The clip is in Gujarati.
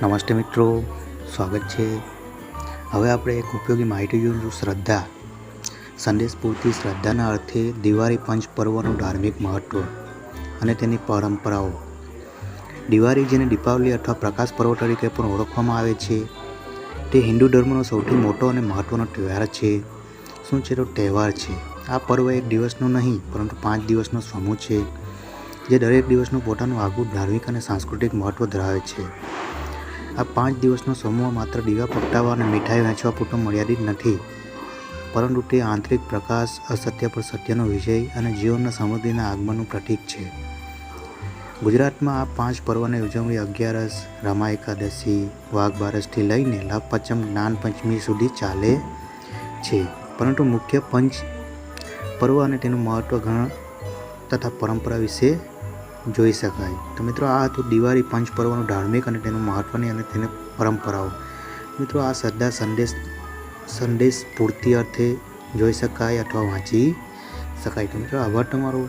નમસ્તે મિત્રો, સ્વાગત છે। હવે આપણે એક ઉપયોગી માહિતી જોઈશું। શ્રદ્ધા સંદેશ પૂરતી શ્રદ્ધાના અર્થે દિવાળી પંચ પર્વનું ધાર્મિક મહત્વ અને તેની પરંપરાઓ। દિવાળી, જેને દીપાવલી અથવા પ્રકાશ પર્વ તરીકે પણ ઓળખવામાં આવે છે, તે હિન્દુ ધર્મનો સૌથી મોટો અને મહત્વનો તહેવાર છે। શું છે તો તહેવાર છે? આ પર્વ એક દિવસનો નહીં પરંતુ 5 દિવસનો સમૂહ છે, જે દરેક દિવસનું પોતાનું આગવું ધાર્મિક અને સાંસ્કૃતિક મહત્વ ધરાવે છે। આ 5 દિવસનો સમૂહ માત્ર દીવા પ્રગટાવવા અને મીઠાઈ વહેંચવા પૂરતો મર્યાદિત નથી, પરંતુ તે આંતરિક પ્રકાશ, અસત્ય પર સત્યનો વિજય અને જીવનના સમૃદ્ધિના આગમનનું પ્રતીક છે। ગુજરાતમાં આ 5 પર્વની ઉજવણી અગિયારસ, રામા એકાદશી, વાઘ બારસથી લઈને લાભ પાંચમ, જ્ઞાન પંચમી સુધી ચાલે છે। પરંતુ મુખ્ય પંચ પર્વ અને તેનું મહત્વ ઘણા તથા પરંપરા વિશે જોઈ શકાય। તો મિત્રો, આ હતું દિવાળી પંચ પર્વનું ધાર્મિક અને તેનું મહત્વની અને તેની પરંપરાઓ। મિત્રો, આ શ્રદ્ધા સંદેશ પૂર્તિ અર્થે જોઈ શકાય અથવા વાંચી શકાય। તો મિત્રો, આભાર તમારો।